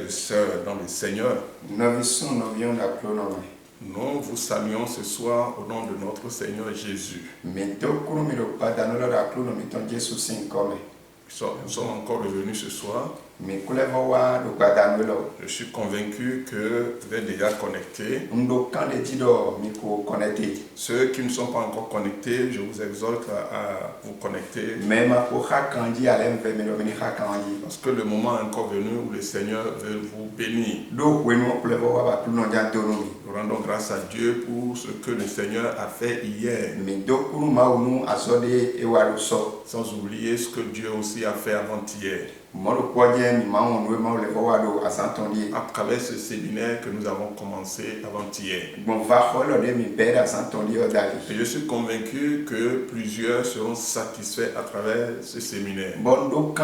et sœurs dans le Seigneur, nous vous saluons ce soir au nom de notre Seigneur Jésus. Nous sommes encore revenus ce soir. Je suis convaincu que vous êtes déjà connectés. Ceux qui ne sont pas encore connectés, je vous exhorte à vous connecter. Parce que le moment est encore venu où le Seigneur veut vous bénir. Nous rendons grâce à Dieu pour ce que le Seigneur a fait hier. Sans oublier ce que Dieu aussi a fait avant-hier. À travers ce séminaire que nous avons commencé avant-hier. Et je suis convaincu que plusieurs seront satisfaits à travers ce séminaire. Donc,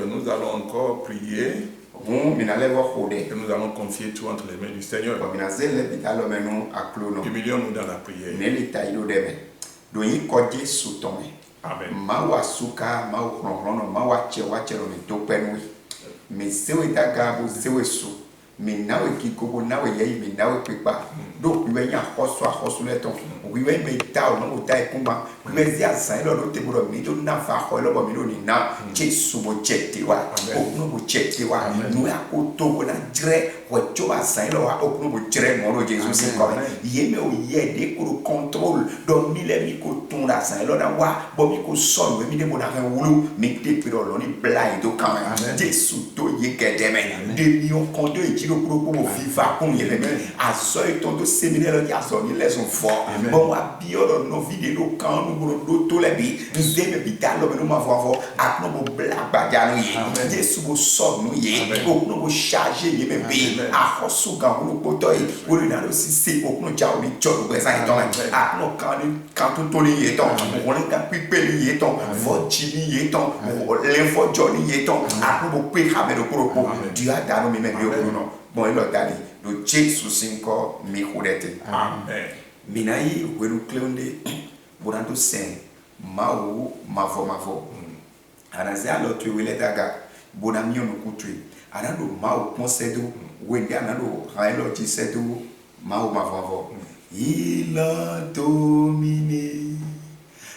nous allons encore prier. Et nous allons confier tout entre les mains du Seigneur. Humilions-nous dans la prière. Amen. Minayi welu kleonde burando sen mawu mavo anaze alo tu wele daga bonamio no kutui anado mawu ponsedo wende anado railo ti sedo mawu mavo. Il a dominé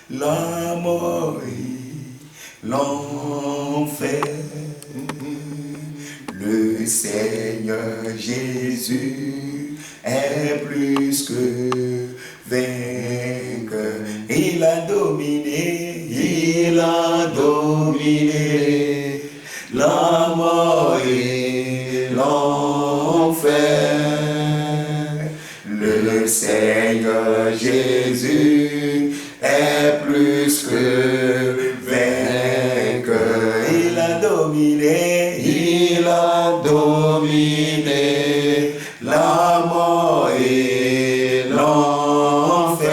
la mort et l'enfer. Le Seigneur Jésus est plus que vainqueur. Il a dominé la mort et l'enfer. Le Seigneur Jésus est plus que vainqueur. Il a dominé la mort et l'enfer.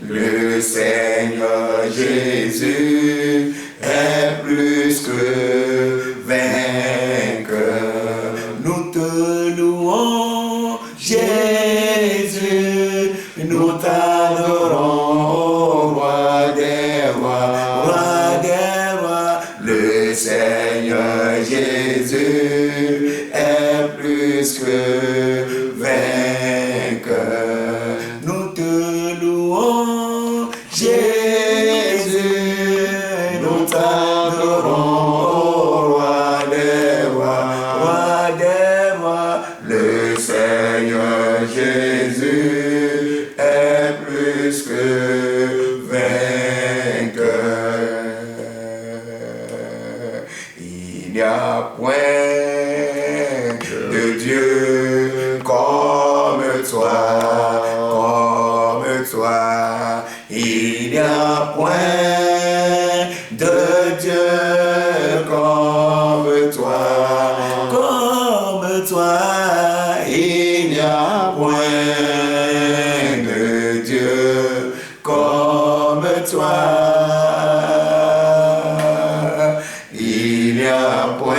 Le Seigneur Jésus est plus que vainqueur. Nous te louons, Jésus, nous t'adorons, roi des rois. Le Seigneur Jésus est plus que vainqueur. Nous te louons, Jésus, nous t'adorons, roi des rois. Le Seigneur Jésus est plus que vainqueur. Il n'y a point de Dieu comme toi. Il n'y a point de Dieu comme toi. Il n'y a point de Dieu comme toi. Il n'y a point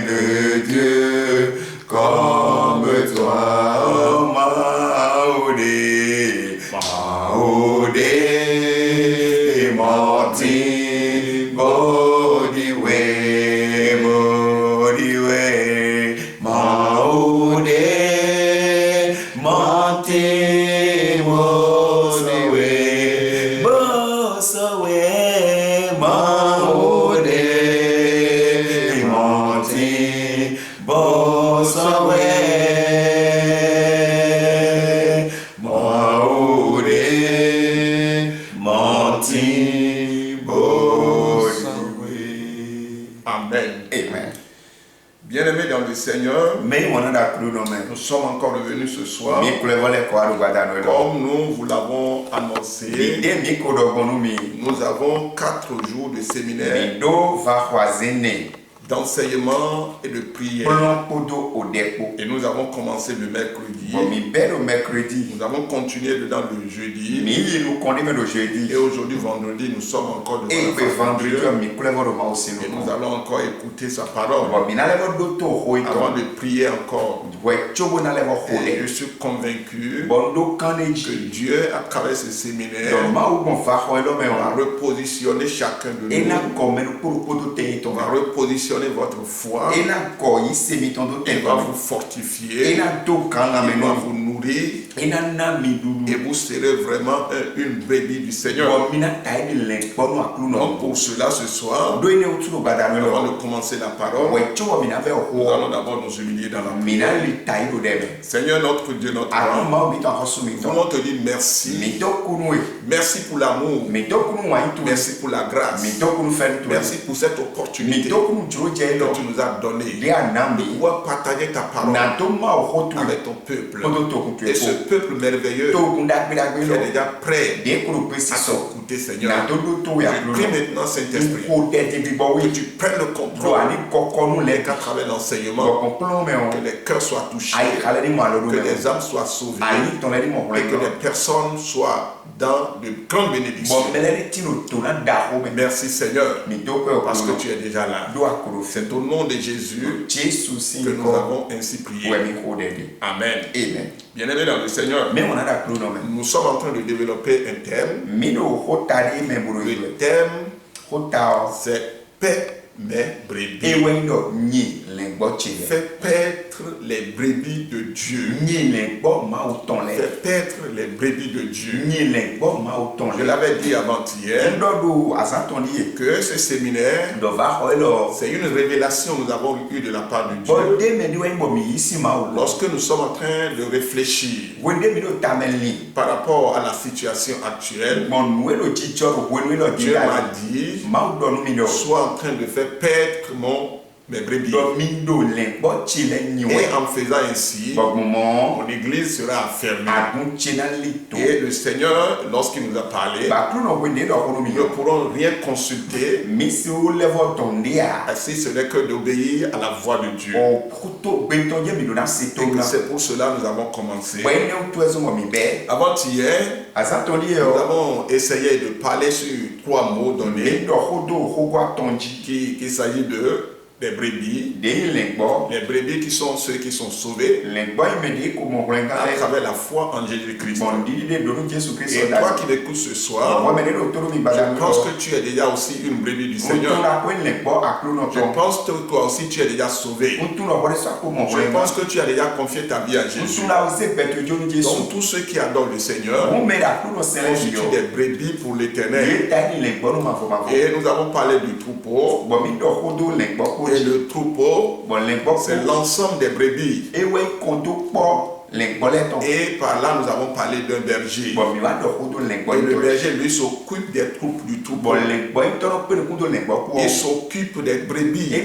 de Dieu comme toi. Oh, Maudé, Martin. Amen. Amen. Bien-aimés dans le Seigneur, nous sommes encore revenus ce soir. Comme nous vous l'avons annoncé, nous avons 4 jours de séminaire d'enseignement et de prière. Et nous avons commencé le mercredi. Nous avons continué dedans le jeudi. Et aujourd'hui, vendredi, nous sommes encore devant la face de Dieu. Et nous allons encore écouter sa parole. Avant de prier encore. Et je suis convaincu que Dieu, à travers ce séminaire, va repositionner chacun de nous. Va repositionner votre foi. Il va vous fortifier. Il va vous nourrir. Et vous serez vraiment une brebis du Seigneur. Donc pour cela, ce soir, avant de commencer la parole, nous allons d'abord nous humilier dans la prière. Seigneur notre Dieu, notre roi, nous voulons te dire merci. Merci pour l'amour. Merci pour la grâce. Merci pour cette opportunité que tu nous as donnée de pouvoir partager ta parole avec ton peuple. Et ce peuple merveilleux qui est déjà prêt à t'écouter, Seigneur. Je prie maintenant, Saint-Esprit, que tu prennes le contrôle et qu'à travers l'enseignement, que les cœurs soient touchés, que les âmes soient sauvées et que les personnes soient dans de grandes bénédictions. Merci Seigneur, parce que tu es déjà là. C'est au nom de Jésus que nous avons ainsi prié. Amen. Bien-aimés dans le Seigneur, nous sommes en train de développer un thème. Le thème, c'est paix mes brebis. Fais paître les brebis de Dieu. Fais paître les brebis de Dieu. Je l'avais dit avant-hier que ce séminaire, c'est une révélation que nous avons eue de la part de Dieu. Lorsque nous sommes en train de réfléchir par rapport à la situation actuelle, Dieu m'a dit, sois en train de faire paître mes brebis. Et en faisant ainsi, mon église sera affermie. Et le Seigneur, lorsqu'il nous a parlé, nous ne pourrons rien consulter si ce n'est que d'obéir à la voix de Dieu. Et c'est pour cela que nous avons commencé. Avant-hier, nous avons essayé de parler sur 3 mots donnés qui s'agit de des brebis, les brebis qui sont ceux qui sont sauvés à travers la foi en Jésus-Christ. Et toi qui m'écoutes ce soir, je pense que tu es déjà aussi une brebis du Seigneur. Je pense que toi aussi tu es déjà sauvé. Je pense que tu as déjà confié ta vie à Jésus. Donc tous ceux qui adorent le Seigneur constituent des brebis pour l'Éternel. Et nous avons parlé du troupeau. Et le troupeau, c'est l'ensemble des brebis. Et par là, nous avons parlé d'un berger. Et le berger, lui, s'occupe des troupes du troupeau. Il s'occupe des brebis. Il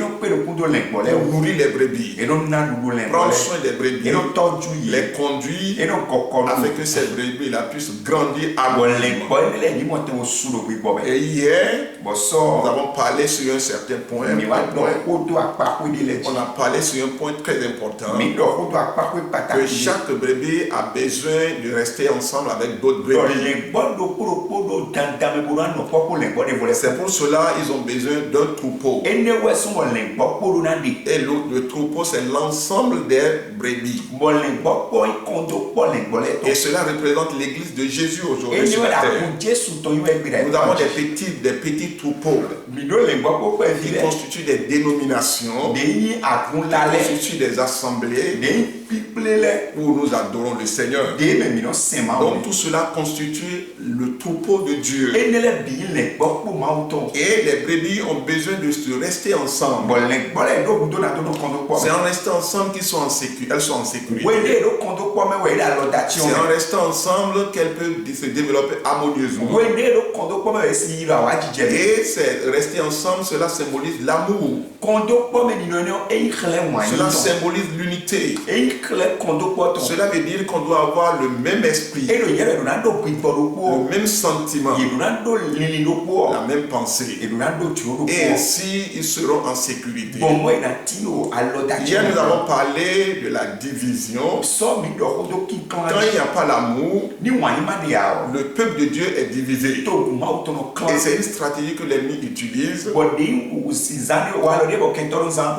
nourrit les brebis. Prend soin des brebis. Les conduit afin que ces brebis-là puissent grandir harmonieusement. Et hier, nous avons parlé sur un certain point. On a parlé sur un point très important. Que chaque brebis a besoin de rester ensemble avec d'autres brebis. C'est pour cela qu'ils ont besoin d'un troupeau. Et le troupeau, c'est l'ensemble des brebis. Et cela représente l'église de Jésus aujourd'hui sur la terre. Nous avons des petits troupeaux qui constituent des dénominations, qui constituent des assemblées, où nous adorons le Seigneur. Donc tout cela constitue le troupeau de Dieu. Et les brebis ont besoin de se rester ensemble. C'est en restant ensemble qu'elles sont en sécurité. C'est en restant ensemble qu'elles peuvent se développer harmonieusement. Et c'est rester ensemble, cela symbolise l'amour. Cela symbolise l'unité. Cela veut dire qu'on doit avoir le même esprit, le même sentiment, la même pensée. Et ainsi, ils seront en sécurité. Hier, nous avons parlé de la division. Quand il n'y a pas l'amour, le peuple de Dieu est divisé. Et c'est une stratégie que l'ennemi utilise pour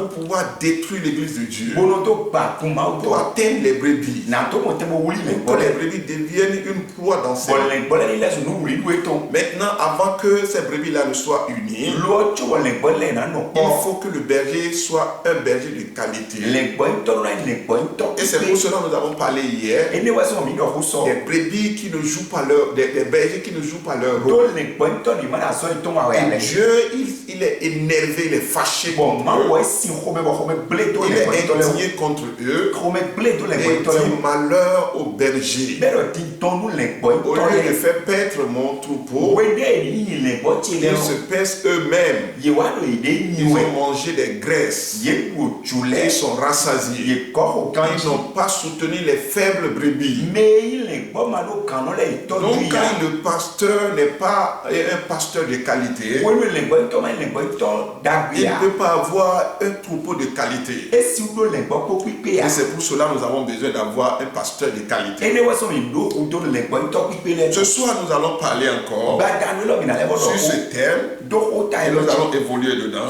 pouvoir détruire l'église de Dieu, pour atteindre les brebis, pour que les brebis deviennent une proie dans ses mains. Maintenant, avant que ces brebis-là ne soient unies, il faut que le berger soit un berger de qualité. Et c'est pour cela que nous avons parlé hier des brebis qui ne jouent pas leur, des bergers qui ne jouent pas leur rôle. Et Dieu, il est énervé, il est fâché contre eux. Il est indigné contre eux. Et il dit malheur aux bergers. Au lieu de faire paître mon troupeau, ils se paissent eux-mêmes. Ils ont mangé des graisses. Ils sont rassasiés. Ils n'ont pas soutenu les faibles brebis. Donc quand le pasteur n'est pas un pasteur de qualité, il ne peut pas avoir un troupeau de qualité. Et c'est pour cela que nous avons besoin d'avoir un pasteur de qualité. Ce soir, nous allons parler encore sur ce thème et nous allons évoluer dedans.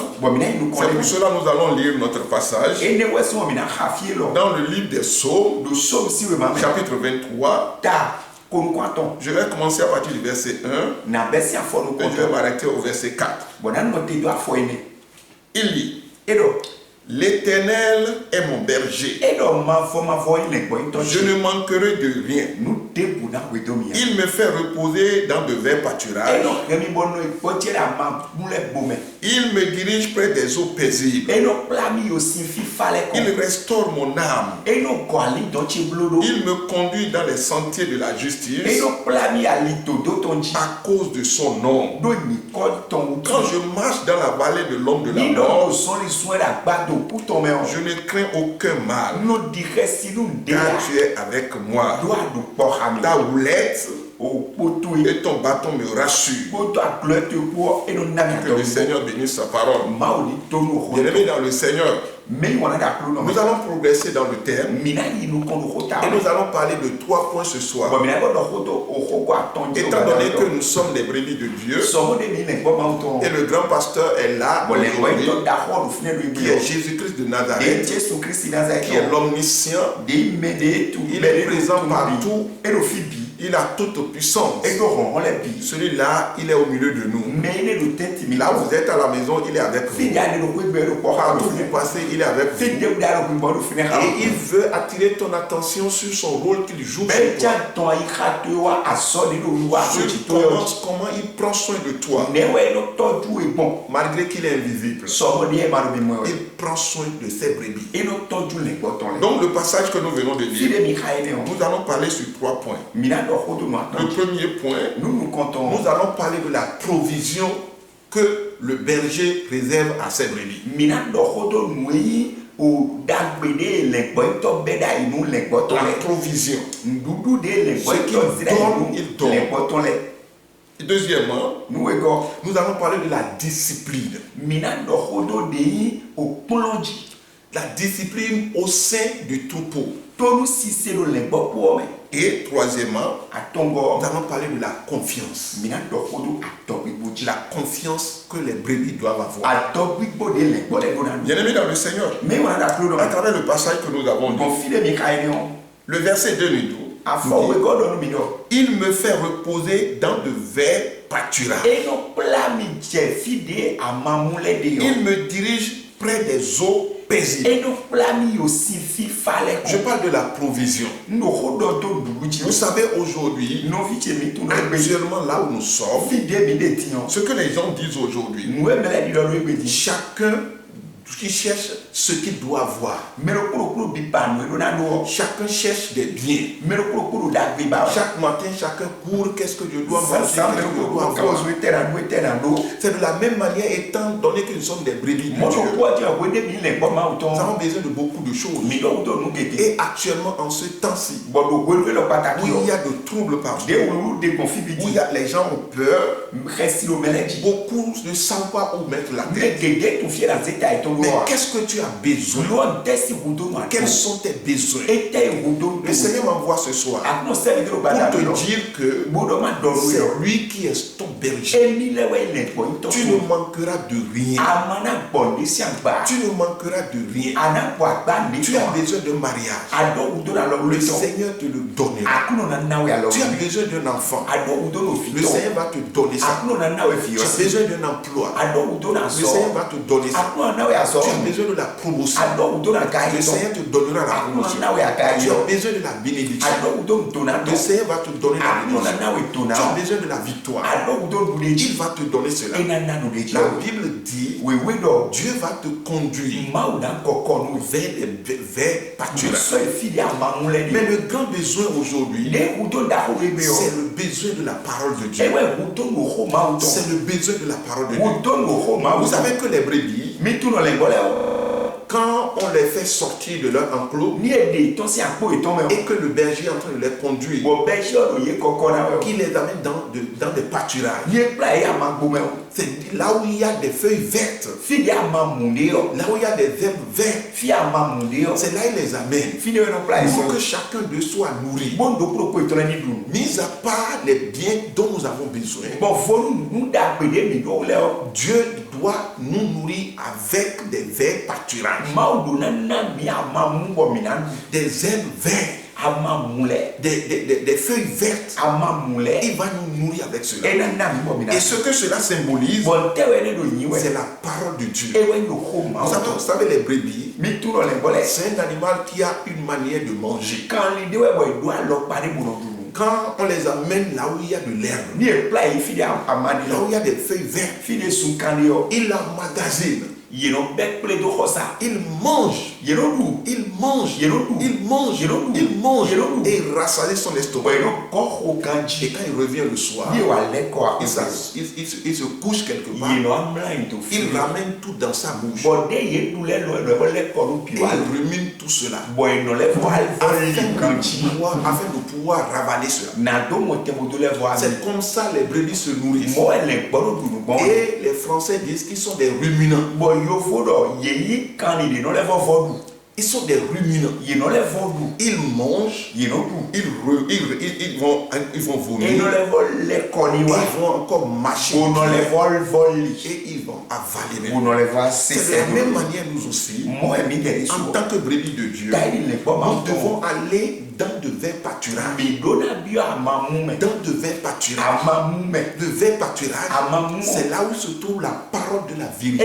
C'est pour cela que nous allons lire notre passage dans le livre des Psaumes, chapitre 23. Je vais commencer à partir du verset 1 et je vais m'arrêter au verset 4. Il lit: L'Éternel est mon berger. Je ne manquerai de rien. Il me fait reposer dans de verts pâturages. Il me dirige près des eaux paisibles. Il restaure mon âme. Il me conduit dans les sentiers de la justice à cause de son nom. Quand je marche dans la vallée de l'ombre de la mort, je ne crains aucun mal, car tu es avec moi. Ta houlette et ton bâton me rassurent. Que le Seigneur bénisse sa parole. Bien-aimés dans le Seigneur, nous allons progresser dans le thème et nous allons parler de 3 points ce soir. Étant donné que nous sommes des brebis de Dieu et le grand pasteur est là, qui est Jésus-Christ de Nazareth, qui est l'omniscient, il est présent partout. Il a toute puissance. Celui-là, il est au milieu de nous. Là, vous êtes à la maison, il est avec vous. Partout vous passez, il est avec vous. Et il veut attirer ton attention sur son rôle qu'il joue sur toi. Comment il prend soin de toi. Malgré qu'il est invisible. Il prend soin de ses brebis. Donc le passage que nous venons de lire, nous allons parler sur 3 points. Le premier point, nous allons parler de la provision que le berger réserve à ses brebis. La provision. Ce qu'il donne, il donne. Et deuxièmement, nous allons parler de la discipline. La discipline au sein du troupeau. Et troisièmement, nous allons parler de la confiance. La confiance que les brebis doivent avoir. Bien-aimés dans le Seigneur, à travers le passage que nous avons lu, le verset 2 nous dit: il me fait reposer dans de verts pâturages. Il me dirige près des eaux paisible. Et nous plami aussi fallait. Je parle de la provision. Vous savez aujourd'hui, actuellement là où nous sommes, ce que les gens disent aujourd'hui, chacun qui cherche ce qu'il doit avoir. Chacun cherche des biens. Chaque matin, chacun court, qu'est-ce que je dois manger, qu'est-ce que je dois avoir. C'est de la même manière, étant donné que nous sommes des brebis de Dieu, nous avons besoin de beaucoup de choses. Et actuellement, en ce temps-ci, où il y a de troubles partout, où les gens ont peur, beaucoup ne savent pas où mettre la tête. Mais qu'est-ce que tu as besoin? Quels sont tes besoins? Le Seigneur m'envoie ce soir pour te dire que c'est lui qui est ton berger. Tu ne manqueras de rien. Tu ne manqueras de rien. Tu as besoin d'un mariage. Le Seigneur te le donnera. Tu as besoin d'un enfant. Le Seigneur va te donner ça. Tu as besoin d'un emploi. Le Seigneur va te donner ça. Tu as besoin de la promotion. Le Seigneur te donnera la promotion. Tu as besoin de la bénédiction. Le Seigneur va te donner la bénédiction. Tu as besoin de la victoire. Il va te donner cela. La Bible dit, Dieu va te conduire vers pâturage. Mais le grand besoin aujourd'hui, c'est le besoin de la parole de Dieu. C'est le besoin de la parole de Dieu. Vous savez que les brebis, quand on les fait sortir de leur enclos et que le berger est en train de les conduire, qu'il les amène dans des pâturages, c'est là où il y a des feuilles vertes, là où il y a des herbes vertes, c'est là il les amène pour que chacun d'eux soit nourri. Mis à part les biens dont nous avons besoin, Dieu doit nous nourrir avec des verts pâturages, des herbes vertes, des feuilles vertes. Il va nous nourrir avec cela. Et ce que cela symbolise, c'est la parole de Dieu. Vous savez les brebis, c'est un animal qui a une manière de manger. Quand on les amène là où il y a de l'herbe, là où il y a des feuilles vertes, il emmagasine. Il mange, et il rassasie son estomac. Et quand il revient le soir, il se couche quelque part. Il ramène tout dans sa bouche. Et il rumine tout cela afin de pouvoir ravaler cela. C'est comme ça les brebis se nourrissent. Et les Français disent qu'ils sont des ruminants. Ils sont des ruminants. Ils mangent, ils vont vomir, ils vont encore marcher, et ils vont avaler. C'est de la même manière nous aussi, en tant que brebis de Dieu, nous devons aller dans de verts pâturages. Dans de verts pâturages. Le vert pâturage, c'est là où se trouve la parole de la vérité.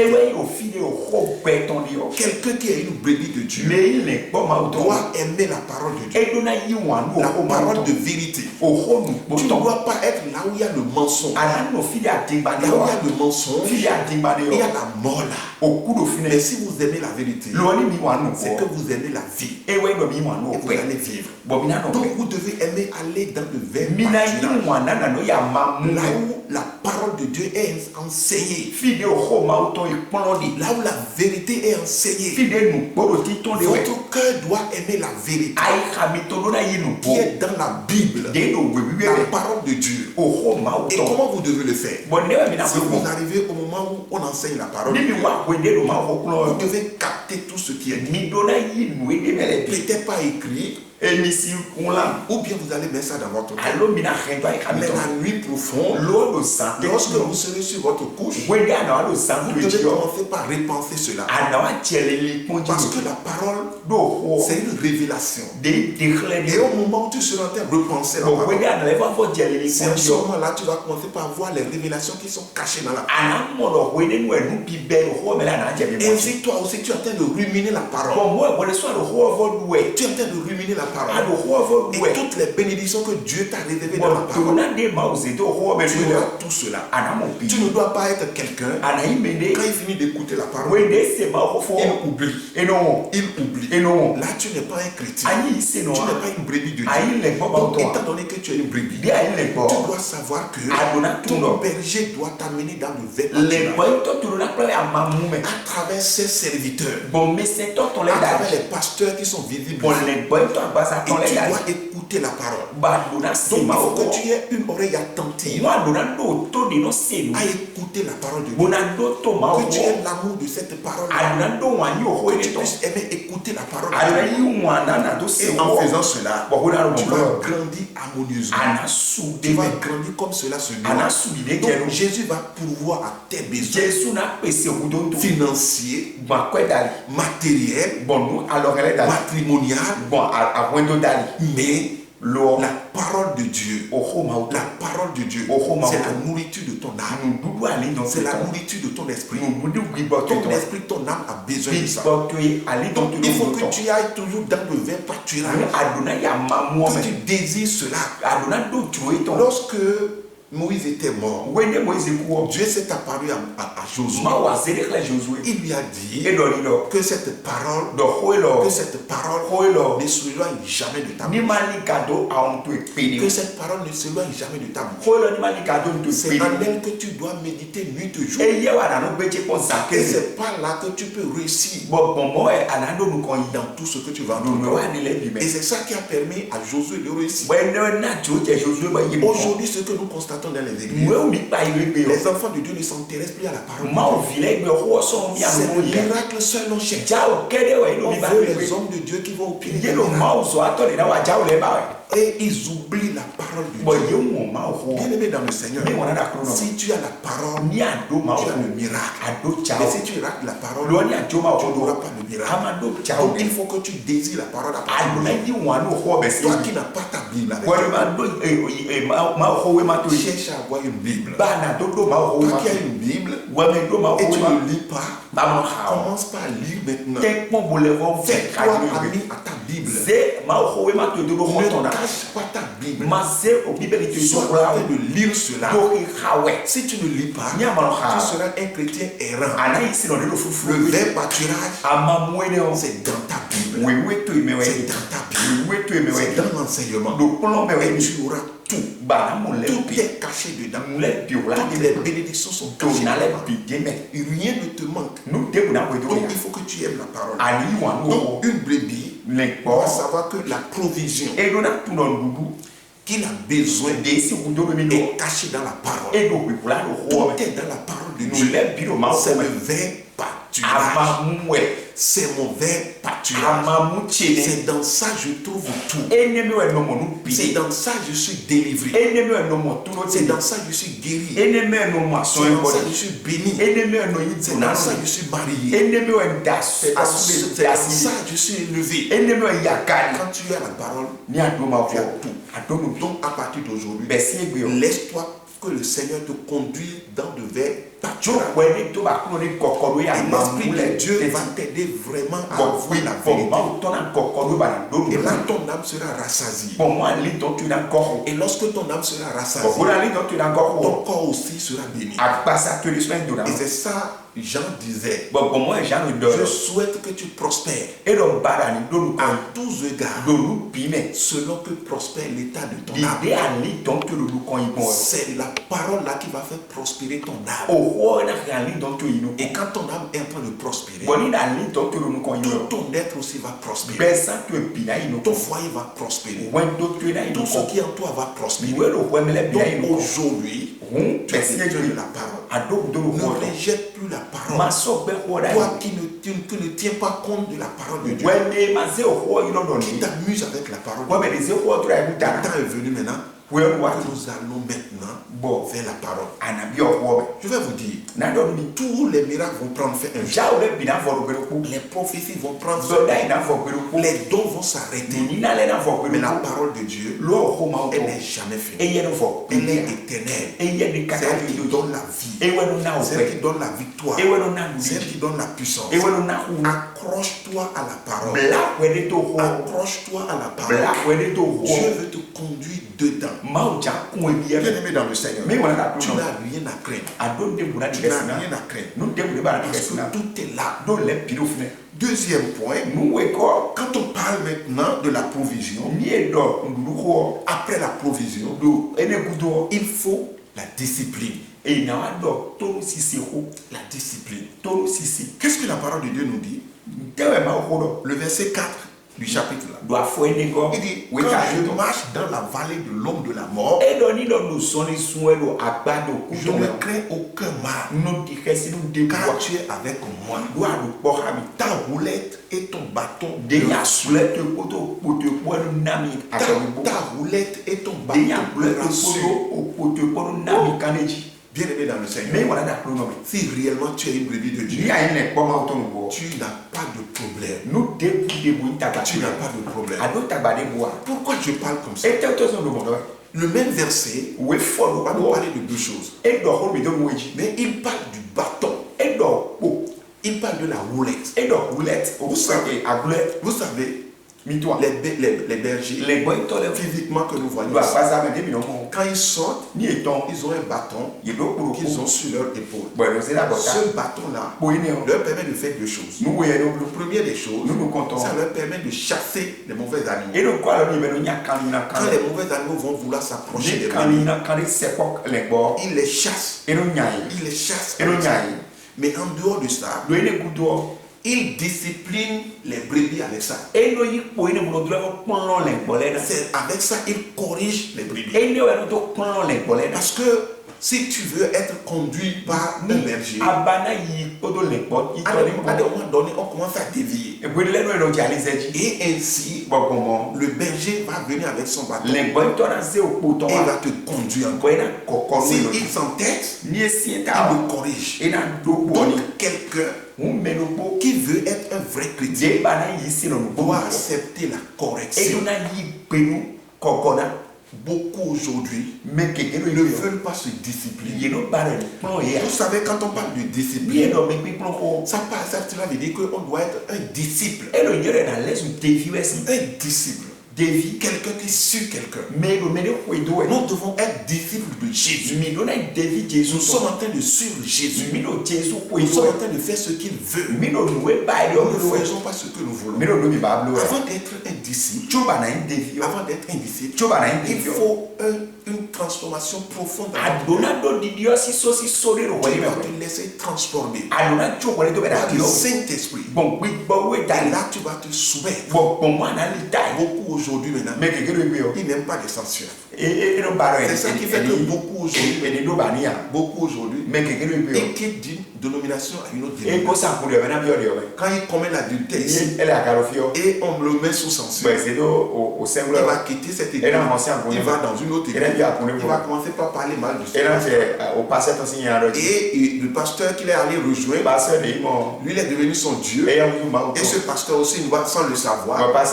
Quelqu'un qui est une brebis de Dieu doit aimer la parole de Dieu. La parole de vérité. Tu ne dois pas être là où il y a le mensonge. Là où il y a le mensonge, il y a la mort là. Mais si vous aimez la vérité, c'est que vous aimez la vie. Et vous allez vivre. Donc vous devez aimer aller dans le verts pâturages, là où la parole de Dieu est enseignée, là où la vérité est enseignée. Votre cœur doit aimer la vérité qui est dans la Bible, la parole de Dieu. Et comment vous devez le faire? Si vous arrivez au moment où on enseigne la parole de Dieu, vous devez capter tout ce qui est dit. Peut-être pas écrit, Ou bien vous allez mettre ça dans votre tête. Mais la nuit profonde, lorsque vous serez sur votre couche, vous devez commencer par repenser cela. Parce que la parole, c'est une révélation. Et au moment où tu seras en train de repenser la parole, c'est à ce moment-là tu vas commencer par voir les révélations qui sont cachées dans la parole. Et si toi aussi tu es en train de ruminer la parole, tu es en train de ruminer la parole, et toutes les bénédictions que Dieu t'a révélées dans la parole, tu auras tout cela. Tu ne dois pas être quelqu'un, quand il finit d'écouter la parole, il oublie. Là tu n'es pas un chrétien, tu n'es pas une brebis de Dieu. Donc étant donné que tu es une brebis, tu dois savoir que ton berger doit t'amener dans le vrai pâturage. À travers ses serviteurs, à travers les pasteurs qui sont visibles, et tu dois écouter la parole. Donc il faut que tu aies une oreille attentive à écouter la parole de Dieu, que tu aies l'amour de cette parole, que tu puisses aimer écouter la parole de Dieu. Et en faisant cela, tu vas grandir harmonieusement, tu vas grandir comme cela se doit. Donc Jésus va pourvoir à tes besoins financiers, matériels, matrimonial, mais la parole de Dieu, c'est la nourriture de ton âme, c'est la nourriture de ton esprit. Ton esprit, ton âme a besoin de ça. Donc il faut que tu ailles toujours dans le vrai pâturage, que tu désires cela. Lorsque Moïse était mort, Dieu s'est apparu à Josué. Il lui a dit que cette parole ne s'éloigne jamais de ta bouche. Que cette parole ne s'éloigne jamais de ta bouche. C'est en elle que tu dois méditer nuit et jour. Et c'est par là que tu peux réussir dans tout ce que tu vas entendre. Et c'est ça qui a permis à Josué de réussir. Aujourd'hui, ce que nous constatons dans les églises, les enfants de Dieu ne s'intéressent plus à la parole de Dieu. C'est le miracle seul on cherche. On veut les hommes de Dieu qui vont au pied des miracles. Et ils oublient la parole de Dieu. Bien-aimé dans le Seigneur, si tu as la parole, tu as le miracle. Mais si tu rates la parole, tu n'auras pas le miracle. Donc il faut que tu désires la parole à partir de toi qui n'as pas ta Bible avec toi, cherche à avoir une Bible. Toi qui as une Bible et tu ne lis pas, commence par lire maintenant. Fais-toi ami à ta Bible. Ne cache pas ta Bible. Sois en train de lire cela. Si tu ne lis pas, tu seras un chrétien errant. Le vrai pâturage, c'est dans ta Bible. C'est dans ta Bible. C'est dans l'enseignement. Et tu auras tout. Tout est caché dedans. Toutes les bénédictions sont cachées dedans. Rien ne te manque. Donc il faut que tu aimes la parole. Donc une brebis doit savoir que la provision qu'il a besoin est caché dans la parole. Tout est dans la parole de Dieu. C'est le vrai pâturage. C'est mon vrai pâturage. C'est dans ça que je trouve tout. C'est dans ça que je suis délivré. C'est dans ça que je suis guéri. C'est dans ça que je suis béni. C'est dans ça que je suis marié. C'est dans ça que je suis élevé. Quand tu as la parole, tu as tout. Donc à partir d'aujourd'hui, laisse-toi que le Seigneur te conduise dans de vrais pâturages. Et l'Esprit de Dieu va t'aider vraiment à voir la vérité. Et là, ton âme sera rassasiée. Et lorsque ton âme sera rassasiée, ton corps aussi sera béni. Et c'est ça, Jean disait, je souhaite que tu prospères en tous égards, selon que prospère l'état de ton âme. C'est la parole là qui va faire prospérer ton âme. Et quand ton âme est en train de prospérer, tout ton être aussi va prospérer. Ton foyer va prospérer. Tout ce qui est en toi va prospérer. Donc aujourd'hui, tu as besoin de la parole. Ne rejette plus la parole. Toi qui ne tiens pas compte de la parole de Dieu. Qui t'amuse avec la parole de Dieu. Le temps est venu maintenant. Nous allons maintenant vers la parole. Je vais vous dire, tous les miracles vont prendre fin un jour. Les prophéties vont prendre fin. Les dons vont s'arrêter. Mais la parole de Dieu, elle n'est jamais finie. Elle est éternelle. Celle qui donne la vie. Celle qui donne la victoire. Celle qui donne la puissance. Accroche-toi à la parole. Accroche-toi à la parole. Dieu veut te conduire dedans. Bien aimé dans le Seigneur, tu n'as rien à craindre. Tu n'as rien à craindre. Parce que tout est là. Deuxième point, quand on parle maintenant de la provision, après la provision, il faut la discipline. La discipline. Qu'est-ce que la parole de Dieu nous dit? Le verset 4 du chapitre là. Il dit, quand je marche dans la vallée de l'ombre de la mort, je ne crains aucun mal, car tu es avec moi. Ta roulette et ton bâton ta roulette et ton bâton bien aimé dans le Seigneur, si réellement tu es une brebis de Dieu, tu n'as pas de problème. Tu n'as pas de problème. Pourquoi je parle comme ça? Le même verset va nous parler de deux choses. Mais il parle du bâton. Il parle de la roulette. Vous savez, les bergers, physiquement que nous voyons, quand ils sortent, ils ont un bâton qu'ils ont sur leur épaule. Ce bâton-là leur permet de faire deux choses. Le premier des choses, ça leur permet de chasser les mauvais animaux. Quand les mauvais animaux vont vouloir s'approcher des brebis, ils les chassent. Mais en dehors de ça, il discipline les brebis avec ça. C'est avec ça il corrige les brebis. Parce que si tu veux être conduit par un berger, à un moment donné, on commence à dévier. Et ainsi, le berger va venir avec son bâton et va te conduire. S'il s'entête, il le corrige. Donc, quelqu'un qui veut être un vrai chrétien doit accepter la correction. Beaucoup aujourd'hui ne veulent pas se discipliner. Vous savez, quand on parle de discipline, ça veut dire qu'on doit être un disciple. Un disciple. Quelqu'un qui suit quelqu'un. Nous devons être disciples de Jésus. Nous sommes en train de suivre Jésus. Nous sommes en train de faire ce qu'il veut. Nous ne faisons pas ce que nous voulons. Avant d'être un disciple, il faut une transformation profonde. Tu vas te laisser transformer par le Saint-Esprit. Et là, tu vas te soumettre. Beaucoup aujourd'hui maintenant, ils n'aiment pas les sanctions. C'est ça qui fait que beaucoup aujourd'hui, ils quittent d'une dénomination à une autre dénomination. Quand ils commettent l'adultère ici, et on le met sous sanction, il va quitter cette église, il va dans une autre église, il va commencer par parler mal de ça. Et le pasteur qu'il est allé rejoindre, lui il est devenu son Dieu, et ce pasteur aussi, sans le savoir, il va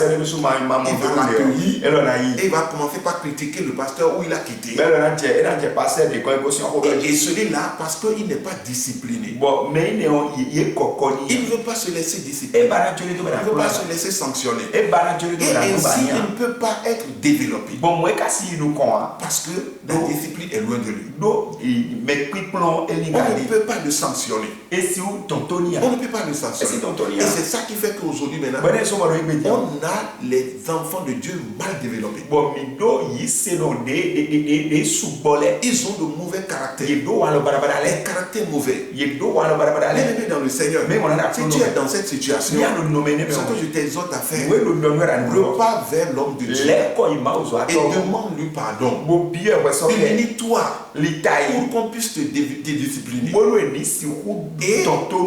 l'accueillir, et il va commencer par critiquer le pasteur où il a quitté. Et celui-là, parce qu'il n'est pas discipliné, il ne veut pas se laisser discipliner, il ne veut pas se laisser sanctionner, et ainsi il ne peut pas être développé, parce que la discipline est loin de lui. On ne peut pas le sanctionner. On ne peut pas le sanctionner. Et c'est ça qui fait qu'aujourd'hui maintenant, on a les enfants de Dieu mal développés. Ils ont de mauvais caractères. Les caractères mauvais. Bien-aimé dans le Seigneur, si tu es dans cette situation, ce que je t'exhorte à faire, repars vers l'homme de Dieu et demande-lui pardon. Unis-toi pour qu'on puisse te discipliner. Et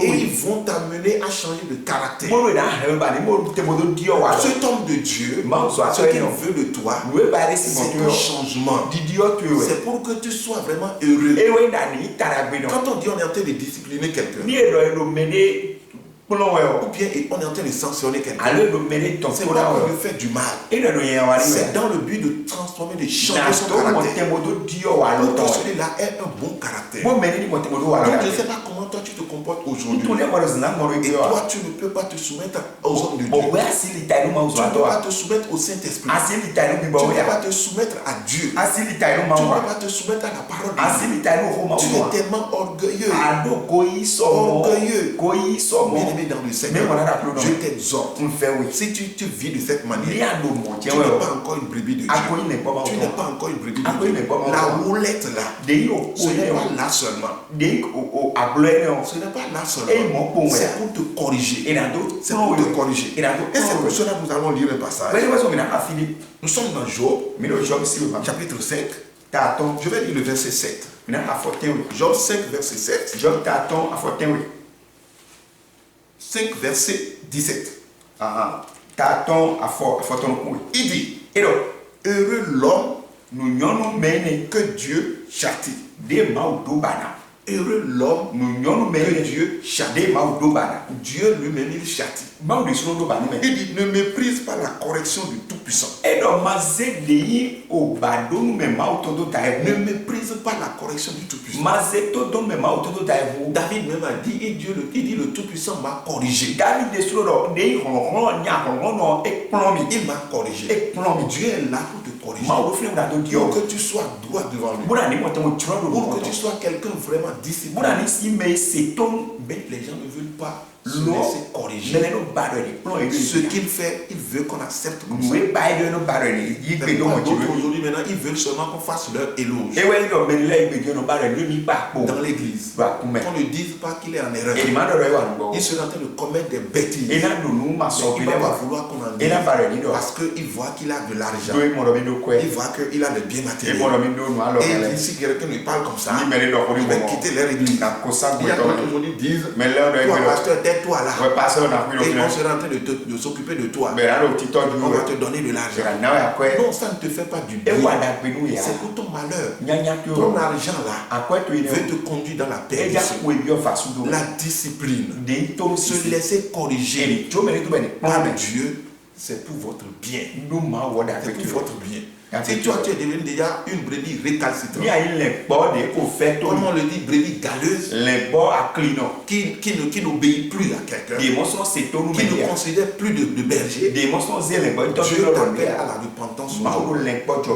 ils vont t'amener à changer de caractère. Cet homme de Dieu, ce qu'il veut de toi, c'est un changement. C'est pour que tu sois vraiment heureux. Quand on dit on est en train de discipliner quelqu'un, ou bien on est en train de sanctionner quelqu'un, c'est pas pour lui faire du mal. C'est dans le but de transformer, de changer son caractère. Pour que celui-là ait un bon caractère. Donc je ne sais pas comment toi tu te comportes aujourd'hui. Et toi tu ne peux pas te soumettre aux hommes de Dieu. Tu ne peux pas te soumettre au Saint-Esprit. Tu ne peux pas te soumettre à Dieu. Tu ne peux pas te soumettre à la parole de Dieu. Tu es tellement orgueilleux. Bien-aimé dans le Seigneur, je t'exhorte. Si tu vis de cette manière, tu n'es pas encore une brebis de Dieu. Tu n'es pas encore une brebis de Dieu. La roulette là, ce n'est pas là seulement. Ce n'est pas là seulement. C'est pour te corriger. C'est pour te corriger. Et c'est pour cela que nous allons lire un passage. Nous sommes dans Job, chapitre 5. Je vais lire le verset 7. Job 5, verset 7. 5, verset 17. Il dit, heureux l'homme que Dieu châtie. Heureux l'homme que Dieu châtie. Dieu lui-même il châtie. Il dit, ne méprise pas la correction du Tout-Puissant. Ne méprise pas la correction du Tout-Puissant. David même a dit, il dit le Tout-Puissant m'a corrigé. Il m'a corrigé. Dieu est là pour te corriger. Pour que tu sois droit devant lui. Pour que tu sois quelqu'un vraiment discipliné. Mais les gens ne veulent pas se laisser corriger. Ce qu'il fait, il veut qu'on accepte comme ça. D'autres aujourd'hui maintenant, ils veulent seulement qu'on fasse leur éloge. Dans l'église, qu'on ne dise pas qu'il est en erreur. Il sera en train de commettre des bêtises. Mais il va pas vouloir qu'on en dise. Parce qu'il voit qu'il a de l'argent. Il voit qu'il a des biens matériels. Et si quelqu'un lui parle comme ça, il va quitter leur église. Il y a d'autres aujourd'hui qui disent, toi pasteur, tais-toi là. Et on sera en train de s'occuper de toi. On va te donner de l'argent. Non, ça ne te fait pas du bien. C'est pour ton malheur. Ton argent là veut te conduire dans la perdition. La discipline, se laisser corriger par Dieu, c'est pour votre bien. C'est pour votre bien. Si toi tu es devenu déjà une brebis récalcitrante, comme on le dit, brebis galeuse, qui n'obéit plus à quelqu'un, qui ne considère plus de berger, Dieu t'appelle à la repentance.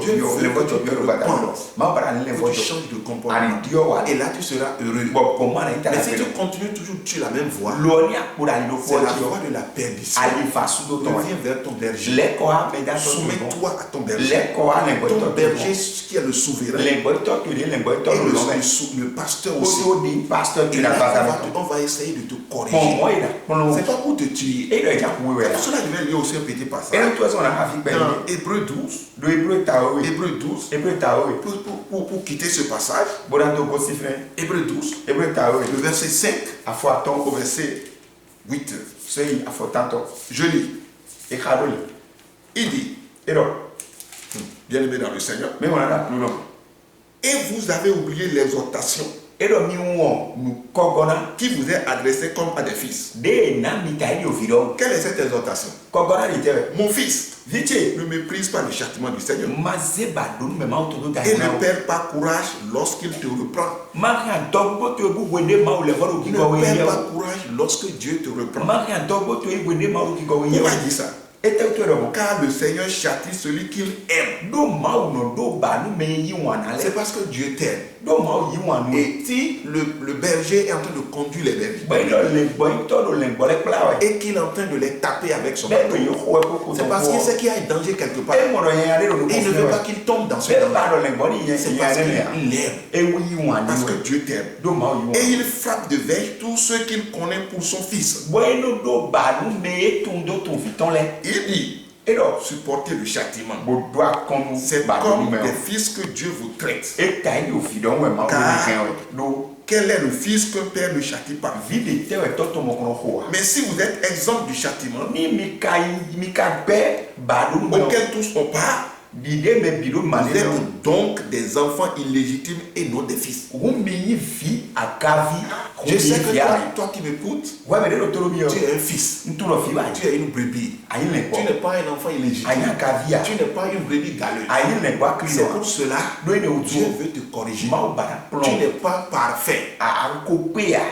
Dieu veut que tu te repenses, que tu changes de comportement. Et là tu seras heureux. Mais si tu continues toujours sur la même voie, c'est la voie de la perdition. Reviens vers ton berger. Soumets-toi à ton berger. Ton berger qui est le souverain et le pasteur aussi. Et là, on va essayer de te corriger. C'est pas pour te tuer. Pour cela, je vais lire aussi un petit passage dans Hébreux 12. Pour quitter ce passage, Hébreux 12, le verset 5 au verset 8. Je lis. Il dit, bien-aimé dans le Seigneur, et vous avez oublié l'exhortation qui vous est adressée comme à des fils. Quelle est cette exhortation? Mon fils, ne méprise pas le châtiment du Seigneur et ne perds pas courage lorsqu'il te reprend. Ne perds pas courage lorsque Dieu te reprend. Pourquoi il dit ça? Car le Seigneur châtie celui qu'il aime. C'est parce que Dieu t'aime. Et si le berger est en train de conduire les bergers et qu'il est en train de les taper avec son bâton, c'est parce qu'il sait qu'il y a un danger quelque part. Et il ne veut pas qu'il tombe dans ce danger. C'est parce qu'il aime. Parce que Dieu t'aime. Et il frappe de verge tous ceux qu'il connaît pour son fils. Il dit, supportez le châtiment. C'est comme des fils que Dieu vous traite. Car quel est le fils qu'un père ne châtie pas? Mais si vous êtes exempt du châtiment, auquel tous ont part, vous êtes donc des enfants illégitimes et non des fils. Je sais que toi qui m'écoutes, tu es un fils, tu es une brebis. Tu n'es pas un enfant illégitime, tu n'es pas une brebis galeuse. C'est pour cela que Dieu veut te corriger. Tu n'es pas parfait,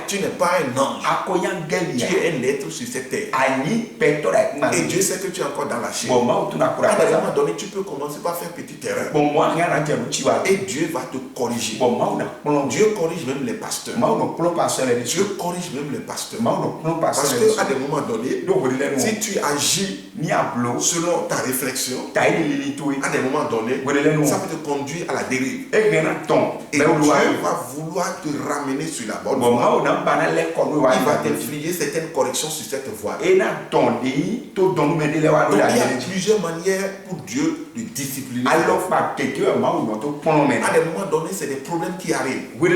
tu n'es pas un ange, tu es un être sur cette terre. Et Dieu sait que tu es encore dans la chair. À un moment donné, tu peux commencer par faire petite erreur. Et Dieu va te corriger. Dieu corrige même les pasteurs. Dieu corrige même les pasteurs. Parce qu'à des moments donnés, si tu agis selon ta réflexion, à des moments donnés, ça peut te conduire à la dérive. Et Dieu va vouloir te ramener sur la bonne voie. Il va t'infliger certaines corrections sur cette voie. Donc il y a plusieurs manières pour Dieu de discipliner. À des moments donnés, c'est des problèmes qui arrivent. Comment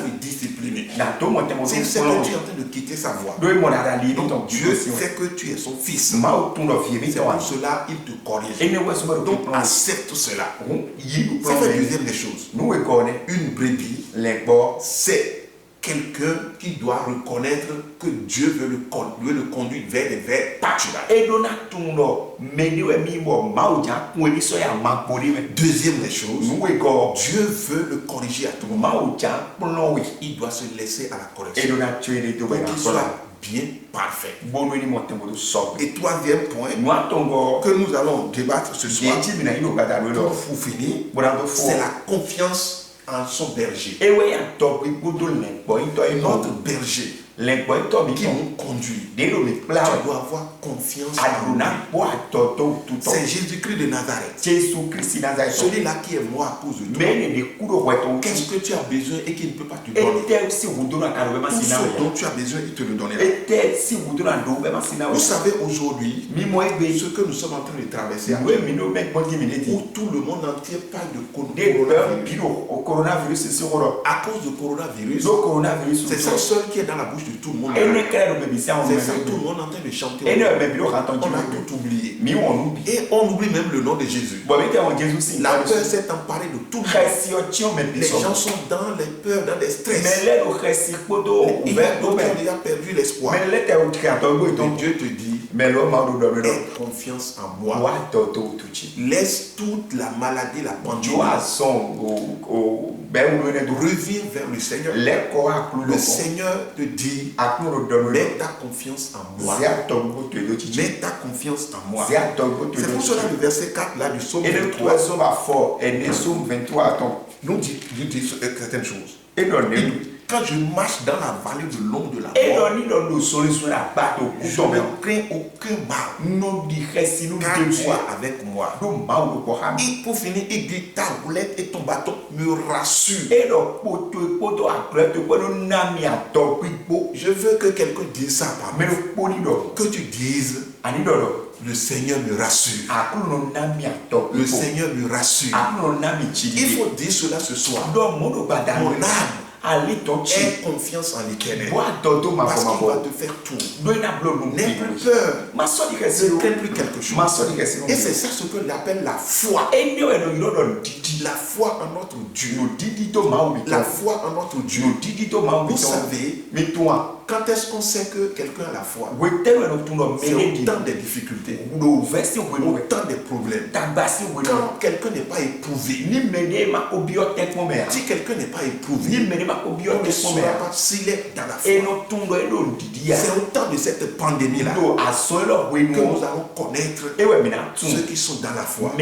le discipliner? S'il sait que tu es en train de quitter sa voie, donc Dieu sait que tu es son fils. C'est pour cela il te corrige. Donc accepte cela. Ça fait deuxième des choses. Une brebis, c'est quelqu'un qui doit reconnaître que Dieu veut le conduire vers des verts pâturages. Deuxième des choses, Dieu veut le corriger à tout moment. Il doit se laisser à la correction pour qu'il soit bien parfait. Et troisième point que nous allons débattre ce soir pour finir, c'est la confiance en son berger. Notre berger qui nous conduit, tu dois avoir confiance en lui. C'est Jésus-Christ de Nazareth. Celui-là qui est mort à cause de toi. Qu'est-ce que tu as besoin et qu'il ne peut pas te donner? Tout ce dont tu as besoin, il te le donnera. Vous savez aujourd'hui ce que nous sommes en train de traverser, où tout le monde entier parle de coronavirus. À cause du coronavirus, c'est ça seul qui est dans la bouche de tout le monde. C'est ça, tout le monde est en train de chanter. On a tout oublié. Et on oublie même le nom de Jésus. La peur s'est emparée de tout le monde. Les gens sont dans les peurs, dans les stress. Il y a d'autres qui ont déjà perdu l'espoir. Donc Dieu te dit, aie confiance en moi. Laisse toute la maladie, la pandémie. Reviens vers le Seigneur. Le Seigneur te dit, mets ta confiance en moi. Mets ta confiance en moi. C'est pour cela le verset 4 là du psaume 23 nous dit certaines choses. Quand je marche dans la vallée de l'ombre de la mort, je ne crains aucun mal, car tu es avec moi. Et pour finir, il dit, ta roulette et ton bâton me rassurent. Je veux que quelqu'un dise ça parmi nous. Que tu dises, le Seigneur me rassure. Le Seigneur me rassure. Il faut dire cela ce soir. Mon âme, aie confiance en l'Éternel, parce qu'il va te faire tout. N'aie plus peur, ne crains plus quelque chose. Et c'est ça ce que l'appelle la foi. La foi en notre Dieu. La foi en notre Dieu. Vous savez, Quand est-ce qu'on sait que quelqu'un a la foi? C'est au temps des difficultés, au temps des problèmes. Quand quelqu'un n'est pas éprouvé, si quelqu'un n'est pas éprouvé, on ne saura pas s'il est dans la foi. C'est au temps de cette pandémie-là que nous allons connaître ceux qui sont dans la foi.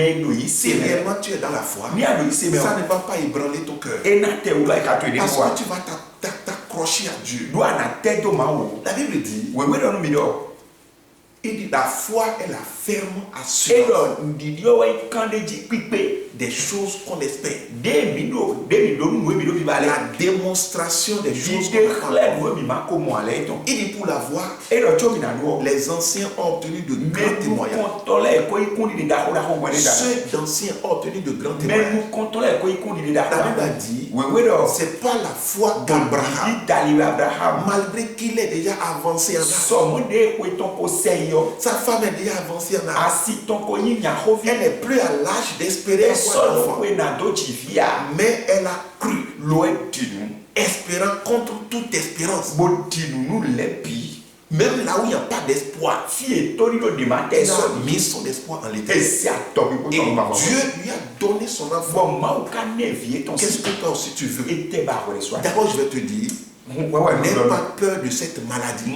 Si réellement tu es dans la foi, ça ne va pas ébranler ton cœur. Parce que tu vas t'accrocher à Dieu. La Bible dit, il dit la foi est la ferme assurance des choses qu'on espère. La démonstration des choses qu'on attend. Il dit pour la voir, les anciens ont obtenu de grands témoignages. Ceux d'anciens ont obtenu de grands témoignages. La Bible a dit, c'est pas la foi d'Abraham, malgré qu'il est déjà avancé en âge. Sa femme est déjà avancée en âge. Elle n'est plus à l'âge d'espérer avoir un enfant. Mais elle a cru, espérant contre toute espérance. Même là où il n'y a pas d'espoir, elle a mis son espoir en l'Éternel. Et Dieu lui a donné son enfant. Qu'est-ce que toi aussi tu veux? D'abord, je vais te dire, n'aie pas peur de cette maladie.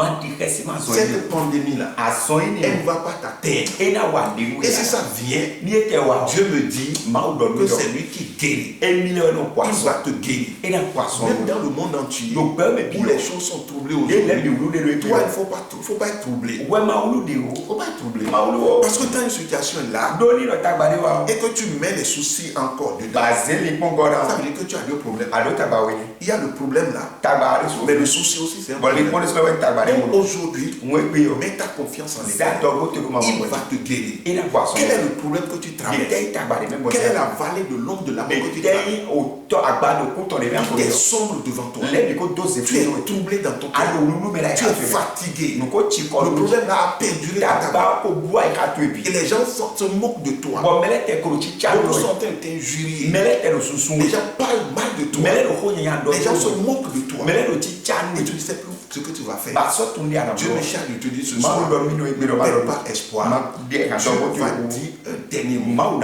Cette pandémie-là, elle ne va pas t'atteindre. Et si ça vient, Dieu me dit que c'est lui qui guérit. Il va te guérir. Même dans le monde entier, où les choses sont troublées aujourd'hui, toi, il ne faut pas être troublé. Il ne faut pas être troublé. Parce que tu as une situation là, et que tu mets les soucis encore dedans, ça veut dire que tu as deux problèmes. Il y a le problème là, mais le souci aussi, c'est un problème. Donc aujourd'hui, mets ta confiance en l'Éternel. Il va te guérir. Quel est le problème que tu traverses? Quelle est la vallée de l'ombre de la mort que tu traverses? Il est sombre devant toi. Tu es troublé dans ton cœur. Tu es fatigué. Le problème là a perduré dans ta vie. Et les gens se moquent de toi. Beaucoup sont en train de t'injurier. Les gens parlent mal de toi. Les gens se moquent de toi. Et tu ne sais plus ce que tu vas faire. Dieu me charge de te dire ce soir, ne perds pas espoir. Dieu va dire un dernier mot.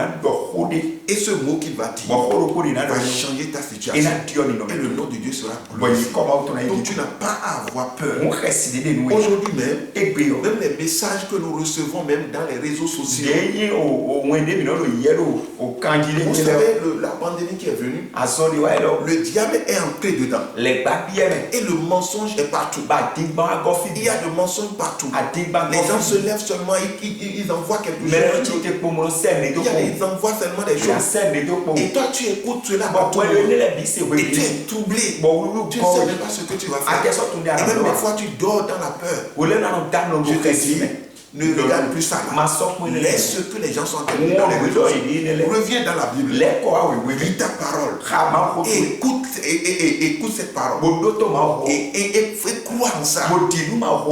Et ce mot qu'il va dire va changer ta situation. Et le nom de Dieu sera glorifié. Donc tu n'as pas à avoir peur. Aujourd'hui même les messages que nous recevons même dans les réseaux sociaux. Vous savez, la pandémie qui est venue, le diable est entré dedans. Et le mensonge est partout. Il y a de mensonges partout. Les gens se lèvent seulement, ils envoient quelque chose. Ils envoient seulement des choses. Et toi tu écoutes cela et tu es troublé. Tu ne sais même pas ce que tu vas faire. Et même des fois tu dors dans la peur. Je te dis, ne regarde plus ça. Laisse ce que les gens sont en train de dire dans les réseaux. Reviens dans la Bible. Lis ta parole. Et écoute cette parole. Et fais croire en ça.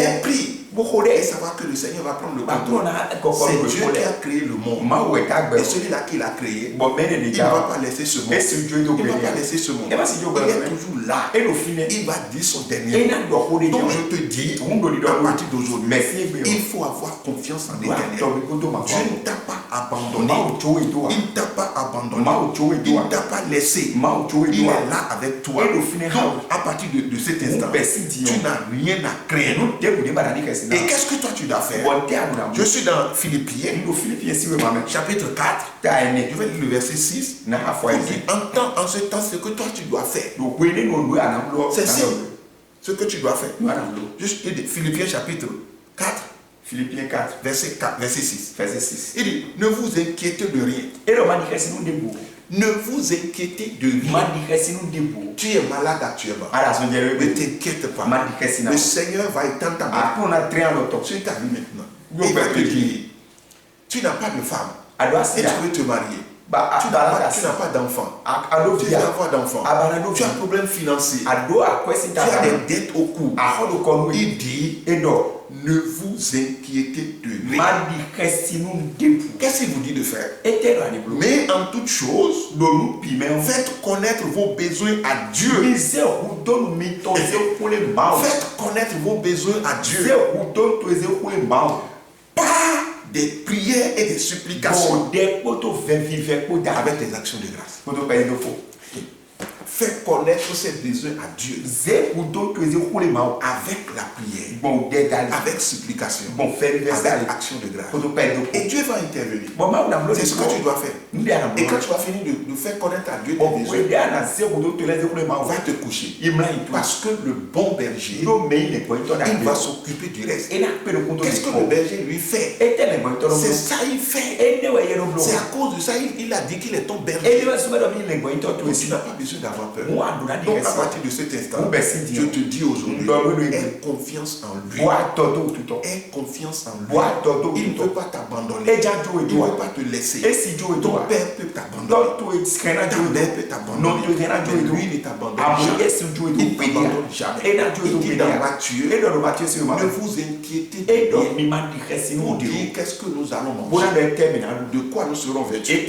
Et prie. Et savoir que le Seigneur va prendre le contrôle. C'est Dieu qui a créé le monde. Et celui-là qui l'a créé, il ne va pas laisser ce monde. Il ne va pas laisser ce monde. Il est toujours là. Il va dire son dernier mot. Donc je te dis, à partir d'aujourd'hui, il faut avoir confiance en l'Éternel. Dieu ne t'a pas abandonné. Il ne t'a pas abandonné. Il ne t'a pas laissé. Il est là avec toi. Donc à partir de cet instant, tu n'as rien à craindre. Et qu'est-ce que toi tu dois faire? Je suis dans Philippiens, chapitre 4. Je vais lire le verset 6. Entends en ce temps ce que toi tu dois faire. C'est ce que tu dois faire. Juste Philippiens chapitre 4. Philippiens 4, verset 6. Il dit, ne vous inquiétez de rien. Ne vous inquiétez de rien. Tu es malade actuellement. Ne t'inquiète pas. Le Seigneur va étendre ta main sur ta vie maintenant. Il va te dire, tu n'as pas de femme et tu veux te marier. Tu n'as pas d'enfant. Tu dois avoir d'enfant. Tu as un problème financier. Tu as des dettes au cou. Il dit, ne vous inquiétez de rien. Qu'est-ce qu'il vous dit de faire? Mais en toute chose, faites connaître vos besoins à Dieu. Faites connaître vos besoins à Dieu. Pas des prières et des supplications. Avec des actions de grâce. Faites connaître ses besoins à Dieu. Avec la prière. Avec supplication. Avec action de grâce. Et Dieu va intervenir. C'est ce que tu dois faire. Et quand tu vas finir de faire connaître à Dieu tes besoins, va te coucher. Parce que le bon berger, il va s'occuper du reste. Qu'est-ce que le berger lui fait? C'est ça il fait. C'est à cause de ça il a dit qu'il est ton berger. Mais tu n'as pas besoin d'avoir peur. Donc à partir de cet instant, je te dis aujourd'hui, aie confiance en lui. Aie confiance en lui. Il ne peut pas t'abandonner. Il ne peut pas te laisser. Ton père peut t'abandonner. Ta mère peut t'abandonner. Mais lui ne t'abandonne jamais. Il ne t'abandonne jamais. Il dit dans Matthieu, ne vous inquiétez de pour dire qu'est-ce que nous allons manger, de quoi nous serons vêtus.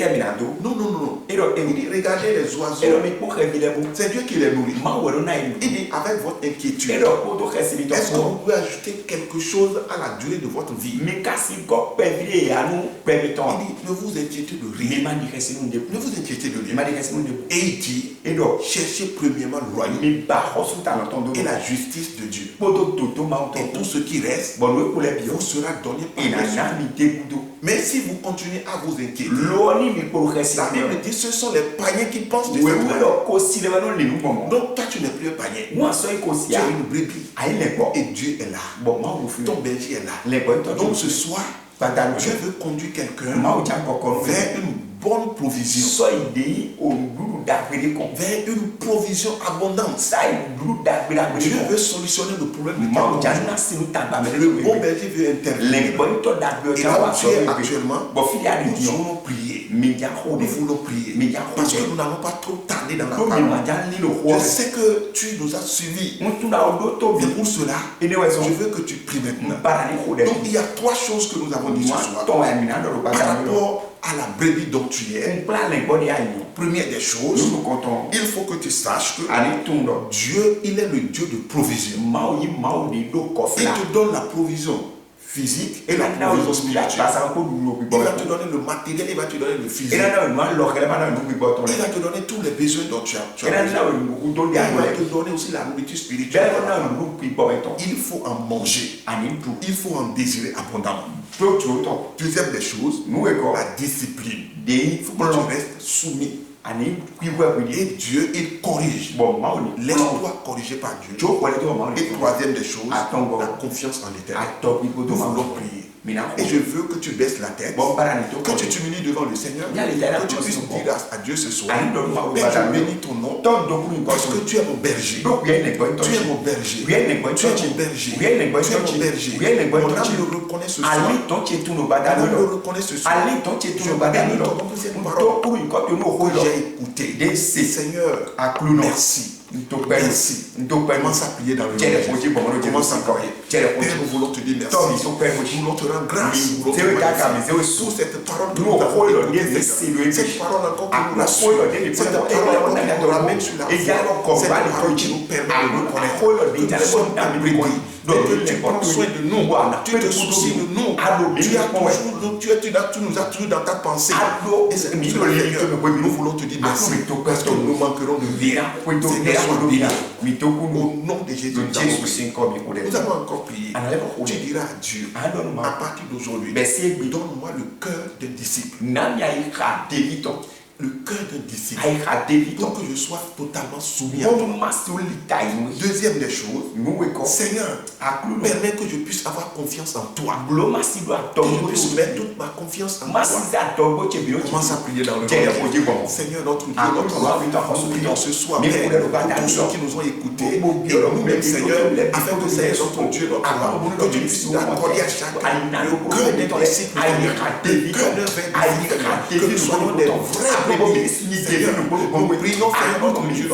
Non. Il dit regardez les oiseaux. C'est Dieu qui les nourrit. Il dit avec votre inquiétude, est-ce que vous pouvez ajouter quelque chose à la durée de votre vie? Il dit ne vous inquiétez de rien. Ne vous inquiétez de rien. Et il dit cherchez premièrement le royaume et la justice de Dieu. Et tout ce qui reste vous sera donné par Dieu. Mais si vous continuez à vous inquiéter, la Bible dit ce sont les païens qui pensent de cette manière. Donc toi tu n'es plus un païen. Tu es une brebis. Et Dieu est là. Ton berger est là. Donc ce soir, Dieu veut conduire quelqu'un vers une bonne provision. Vers une provision abondante. Dieu veut solutionner le problème de le bon berger veut intervenir. Et là où tu es actuellement, nous voulons prier. Nous voulons prier. Parce que nous n'allons pas trop tarder dans la parole. Je sais que tu nous as suivis. Et pour cela, je veux que tu pries maintenant. Donc il y a trois choses que nous avons dit ce soir. Par rapport à la brebis dont tu es. Première des choses, il faut que tu saches que Dieu, il est le Dieu de provision. Il te donne la provision physique et la provision spirituelle. Il va te donner le matériel, il va te donner le physique. Il va te donner tous les besoins dont tu as. Il va te donner aussi la nourriture spirituelle. Il faut en manger. Il faut en désirer abondamment. Deuxième des choses, la discipline. Il faut que tu restes soumis. Et Dieu, il corrige. Laisse-toi corriger par Dieu. Et troisième des choses, la confiance en l'Éternel. Nous voulons prier. Et je veux que tu baisses la tête, que tu t'humilies devant le Seigneur, que tu puisses dire à Dieu ce soir, Père, je bénis ton nom, parce que tu es mon berger. Tu es mon berger. Tu es mon berger. Tu es mon berger. Mon âme le reconnaît ce soir. Mon âme le reconnaît ce soir. Je bénis ton nom pour cette parole que j'ai écoutée. Seigneur, merci. Merci. Commence à prier dans le nom. Commence à prier. Père, nous voulons te dire merci. Nous voulons te rendre grâce. Nous voulons te remercier sous cette parole que nous avons écoutée. Cette parole encore que nous la suivons. Cette parole encore qui nous ramène sur la voie. Cette parole qui nous permet de reconnaître que nous sommes ta brebis. Donc tu prends soin de nous. Tu te soucies de nous. Tu nous as toujours dans ta pensée. Et c'est nous voulons te dire merci. Parce que nous manquerons de vie. Au nom de Jésus, nous avons encore prié. Tu diras à Dieu, à partir d'aujourd'hui, donne-moi le cœur d'un disciple. Le cœur d'un disciple. Donc que je sois totalement soumis à toi. Deuxième des choses, Seigneur, permets que je puisse avoir confiance en toi. Que je puisse mettre toute ma confiance en toi. Commence à prier dans le monde. Seigneur, notre Dieu, notre roi, nous prions ce soir, Père, pour tous ceux qui nous ont écoutés, et nous-mêmes, Seigneur, afin que c'est notre Dieu, notre roi, que tu puisses accorder à chacun le cœur des disciples, le cœur d'un vrai disciple, que nous soyons des vrais nous prions, Seigneur, notre Dieu,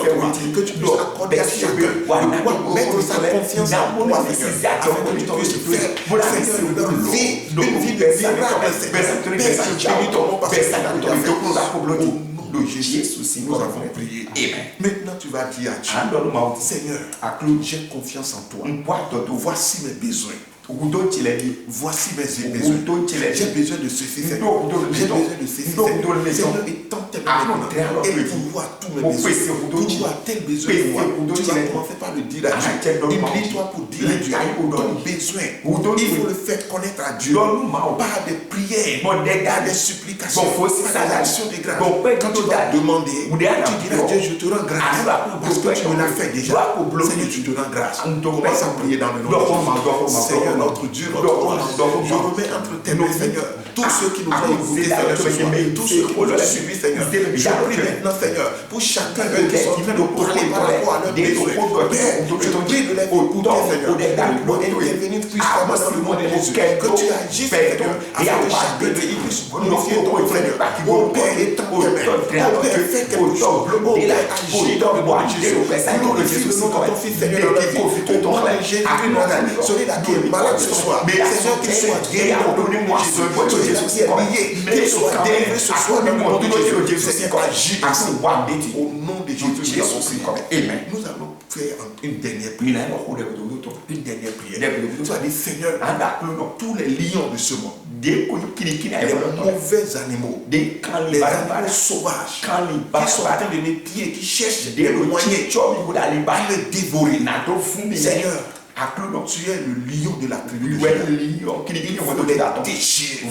que tu puisses accorder à chacun de pouvoir mettre sa confiance en toi, Seigneur, afin que tu puisses faire, Seigneur, leur vie, une vie de miracle, Seigneur. Père, je bénis ton nom parce que c'est la vie au nom de Jésus, nous avons prié. Maintenant, tu vas dire à Dieu, Seigneur, j'ai confiance en toi. Voici mes besoins. Voici mes besoins. J'ai besoin de ceci, Seigneur. J'ai besoin de ceci, Seigneur. Seigneur, étends tes mains maintenant et pourvois tous mes besoins. Pourvois tel besoin de moi. Tu vas commencer par le dire à Dieu. Humilie-toi pour dire à Dieu ton besoin. Il faut le faire connaître à Dieu par des prières, par des supplications, par des actions de grâce. Quand tu vas demander, tu diras à Dieu, je te rends grâce parce que tu me l'as fait déjà. Seigneur, tu te rends grâce. Commence à prier dans le nom de Jésus. Seigneur, notre Dieu, notre roi, je remets entre tes mains, Seigneur, tous ceux qui nous ont écoutés, Seigneur, ce soir, tous ceux qui nous ont suivis, Seigneur. Je prie maintenant, Seigneur, pour chacun d'eux qui sont en train de parler par rapport à leurs besoins. Père, je te prie de les écouter, Seigneur, d'intervenir puissamment dans le nom de Jésus. Que tu agisses, Seigneur, afin que chacun d'eux puisse glorifier ton nom, Seigneur. Oh Père, étends tes mains. Oh Père, fais quelque chose. Oh Père, agis dans le nom de Jésus. Glorifie le nom de ton Fils, Seigneur, dans la vie. Au nom de Jésus, celui-là qui est malade ce soir, Seigneur, qu'il soit guéri au nom de Jésus. Jésus qui est lié, qu'il soit délivré ce soir dans le nom de Jésus. Seigneur, agis ainsi. Au nom de Jésus, nous avons prié. Amen. Nous allons faire une dernière prière. Une dernière prière. Tu as dit, Seigneur, tous les lions de ce monde, les mauvais animaux, les animaux sauvages, qui sont en train de m'épier, qui cherchent des moyens de les dévorer. Seigneur, tu es le lion de la tribu de Juda. Il faut les déchirer.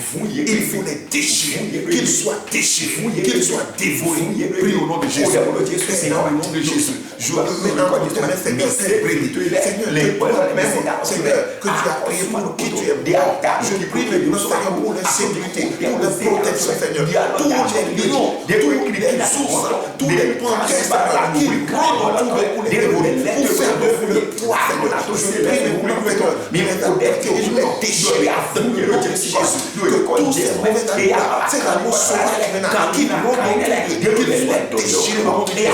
Il faut les déchirer. Qu'ils soient déchirés. Qu'ils soient dévorés. Prie au nom de Jésus. Seigneur, au nom de Jésus. Je remets entre tes mains, Seigneur, ces brebis. Seigneur, que tu as prié pour qui tu es bon. Je prie maintenant, Seigneur, pour la sécurité, pour la protection, Seigneur. Tous les lions, tous les sources, tous les points qui brûlent autour de pour les dévorer, pour faire de le poids, Seigneur. Je prie maintenant, Seigneur, mais je vais déchirer à vous, le nom de Jésus. Que tous ces mauvais animaux, ces animaux sauvages maintenant, qui n'ont qu'ils soient déchirés au nom de Jésus.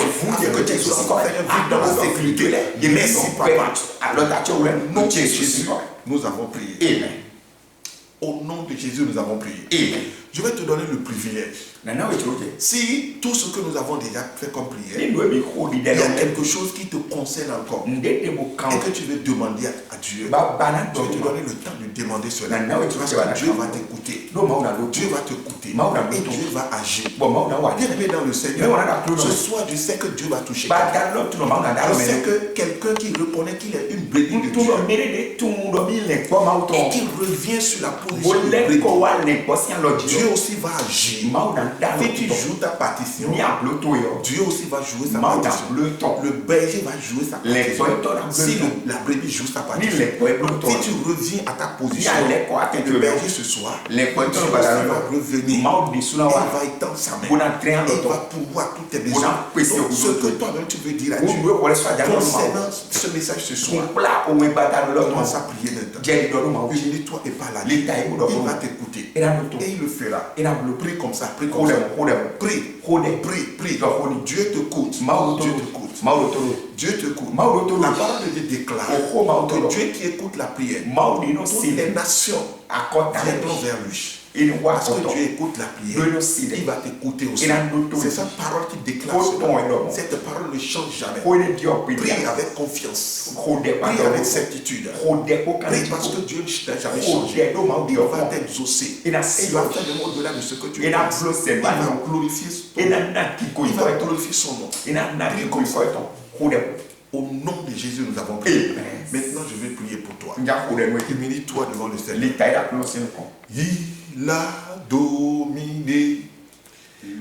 Que Jésus aussi, Seigneur, vive dans la sécurité. Merci, Papa. Alors, au nom de Jésus, nous avons prié. Amen. Au nom de Jésus, nous avons prié. Amen. Je vais te donner le privilège. Si tout ce que nous avons déjà fait comme prière, il y a quelque chose qui te concerne encore et que tu veux demander à Dieu, je vais te donner le temps de demander cela. Parce que Dieu va t'écouter. Dieu va t'écouter. Et Dieu va agir. Bien aimé dans le Seigneur, ce soir, je sais que Dieu va toucher. Je sais que quelqu'un qui reconnaît qu'il est une brebis de Dieu et qui revient sur la position de brebis, Dieu aussi va agir. Si tu joues ta partition, Dieu aussi va jouer sa partition. Le berger va jouer sa partition. Si la brebis joue sa partition, si tu reviens à ta position, le berger ce soir, Dieu va revenir. Il va étendre sa main. Il va pouvoir tous tes besoins. Donc, ce que toi-même tu veux dire à Dieu concernant ce message ce soir, commence à prier maintenant. Unis-toi et parle à Dieu. Il va t'écouter. Et il le fera. Prie comme ça. Prie comme ça. Prie. Dieu t'écoute. Dieu t'écoute. La parole de Dieu déclare que Dieu qui écoute la prière, toutes les nations viendront vers lui. Parce que Dieu écoute la prière, il va t'écouter aussi. C'est sa parole qui déclare cela. Cette parole ne change jamais. Prie avec confiance. Prie avec certitude. Prie parce que Dieu n'a jamais changé. Il va t'exaucer. Et il va faire le mot au-delà de ce que tu veux. Il va glorifier son nom. Prie comme ça. Au nom de Jésus, nous avons prié. Maintenant, je vais prier pour toi. Humilie-toi devant le Seigneur. Il a dominé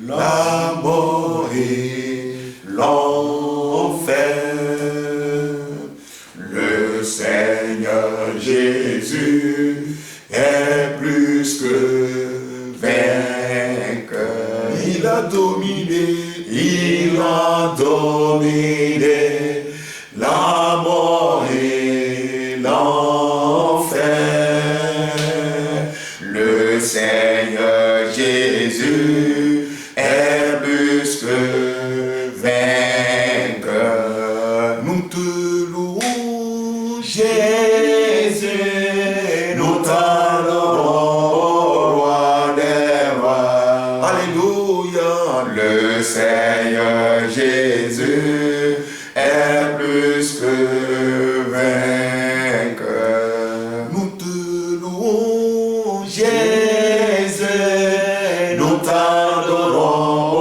la mort et l'enfer. Le Seigneur Jésus est plus que vainqueur. Il a dominé la mort et l'enfer. Le Seigneur Jésus est plus le Seigneur Jésus est plus que vainqueur. Nous te louons, Jésus, nous t'adorons, ô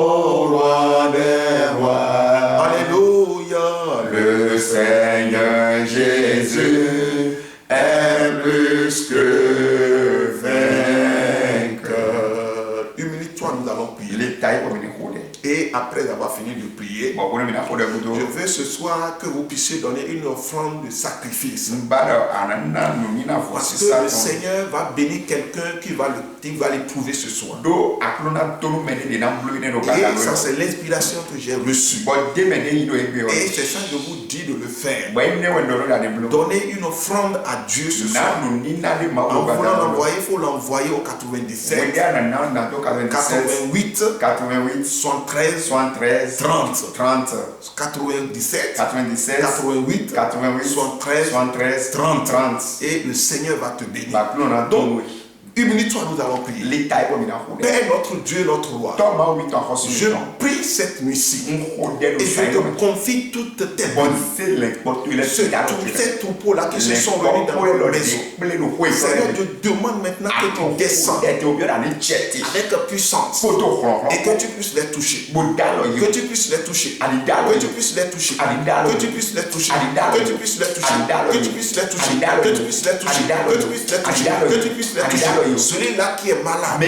roi des rois. Alléluia. Le Seigneur Jésus est plus que vainqueur. Humilie-toi, nous allons prier. Et Et après avoir fini de prier, je veux ce soir que vous puissiez donner une offrande de sacrifice. Parce que le Seigneur va bénir quelqu'un qui va l'éprouver ce soir. Et ça, c'est l'inspiration que j'ai reçue. Et c'est ça que je vous dis de le faire. Donnez une offrande à Dieu ce soir. En voulant l'envoyer, il faut l'envoyer au 97, 88, 73, 30, 97, 88, 73, 30. Et le Seigneur va te bénir. Donc, humilie-toi, nous allons prier. Père, notre Dieu, notre roi, je prie cette nuit-ci et je te confie toutes tes bonnes. Tous ces troupeaux-là qui se sont venus dans notre maison. Seigneur, je demande maintenant que tu descendes avec puissance et que tu puisses les toucher. Que tu puisses les toucher. Que tu puisses les toucher. Que tu puisses les toucher. Que tu puisses les toucher. Que tu puisses les toucher. Que tu puisses les toucher. Que tu puisses les toucher. Que tu puisses les toucher. Celui-là qui est malade,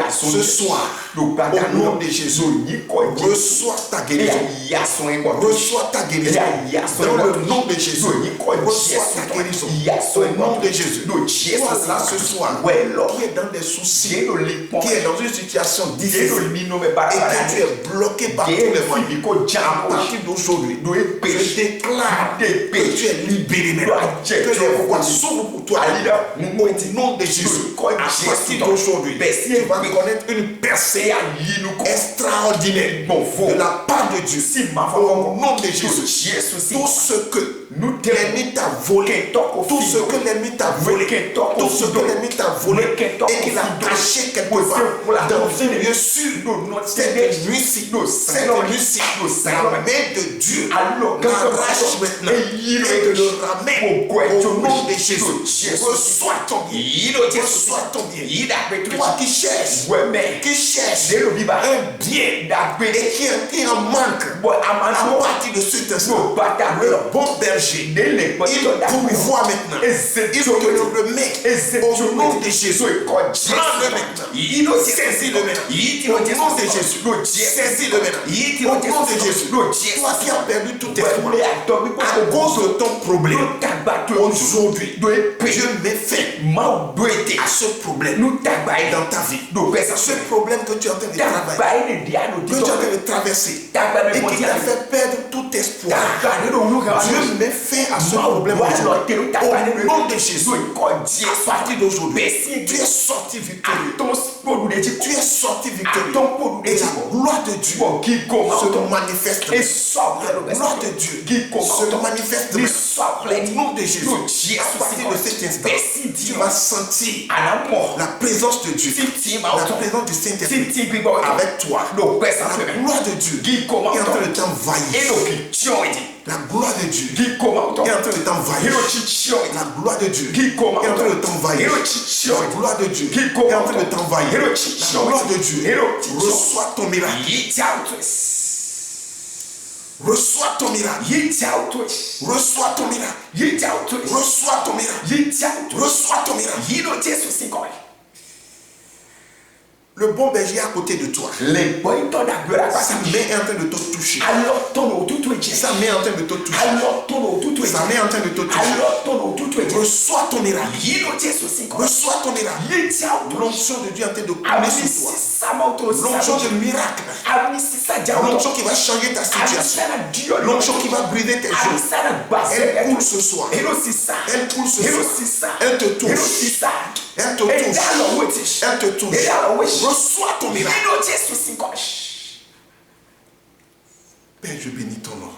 ce soir, au nom de Jésus, reçois ta guérison. Reçois ta guérison. Dans le nom de Jésus, reçois ta guérison. Au nom de Jésus, toi là ce soir, qui est dans des soucis, qui est dans une situation difficile, et que tu es bloqué par tous les moyens, à partir d'aujourd'hui, je déclare que tu es libéré maintenant, que les voies s'ouvrent pour toi. Au nom de Jésus, à partir d'aujourd'hui, tu vas connaître une percée extraordinaire de la part de Dieu. Au nom de Jésus, tout ce que l'ennemi t'a volé, tout ce que l'ennemi t'a volé, tout ce que l'ennemi t'a volé et qu'il a caché quelque part dans un lieu sûr, cette nuit-ci, la main de Dieu l'arrache maintenant et de le ramène au nom de Jésus. Reçois ton bien, reçois ton bien. Toi qui cherches un bien et qui en manque, à partir de cet instant, le bon berger, il pourvoit maintenant, il te le remet au nom de Jésus. Prends-le maintenant, saisis-le maintenant, au nom de Jésus, saisis-le maintenant, au nom de Jésus. Toi qui as perdu tout espoir à cause de ton problème, aujourd'hui, Dieu met fin à ce problème dans ta vie. Ce problème que tu es en train de travailler, que tu es en train de traverser et qui t'a fait perdre tout espoir, Dieu met fin à ce problème aujourd'hui. Au nom de Jésus, à partir d'aujourd'hui, tu es sorti victorieux. Tu es sorti victorieux. Et la gloire de Dieu se manifeste. La gloire de Dieu se manifeste au nom de Jésus. À partir de cet instant, tu vas sentir la présence de Dieu, la présence du Saint-Esprit avec toi. La gloire de Dieu est en train de t'envahir. La gloire de Dieu est en train de t'envahir. La gloire de Dieu est en train de t'envahir. La gloire de Dieu est en train de t'envahir. La gloire de Dieu. Reçois ton miracle. Reçois ton miracle. Reçois ton miracle. Reçois ton miracle. Reçois ton miracle. Le bon berger est à côté de toi. Sa main est en train de te toucher. Sa main est en train de te toucher. Sa main est en train de te toucher. Reçois ton miracle. Reçois ton miracle. L'onction de Dieu est en train de couler sur toi. L'onction de miracle. L'onction qui va changer ta situation. L'onction qui va briser tes jours. Elle coule ce soir. Elle coule ce soir. Elle te touche. Elle te touche. Elle te touche. Reçois ton miracle. Père, je bénis ton nom.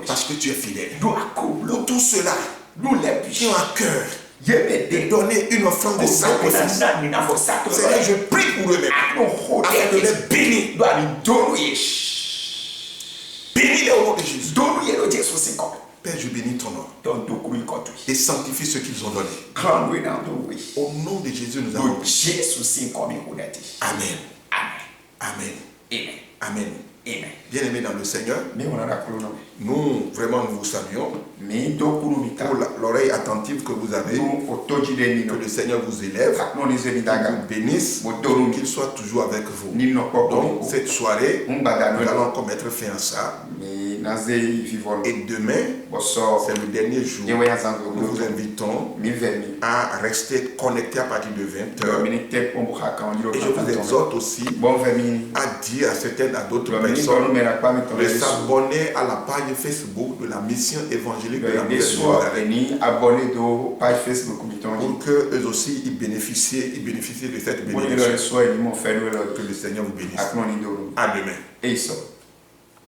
Parce que tu es fidèle. Pour tous ceux-là qui ont à cœur de donner une offrande de sacrifice. Seigneur, je prie pour eux-mêmes afin de les bénir. Bénis-les au nom de Jésus. Père, je bénis ton nom et sanctifie ce qu'ils ont donné. Au nom de Jésus, nous avons prié. Amen. Amen. Amen. Bien-aimés dans le Seigneur, nous vraiment nous vous saluons pour l'oreille attentive que vous avez, que le Seigneur vous élève, vous bénisse, qu'il soit toujours avec vous. Donc cette soirée, nous allons encore mettre fin à ça. Et demain, c'est le dernier jour. Nous vous invitons à rester connectés à partir de 20h. Et je vous exhorte aussi à dire à d'autres personnes de s'abonner à la page Facebook de la mission évangélique de la pour qu'eux aussi ils bénéficient de cette bénédiction. Que le Seigneur vous bénisse. À demain.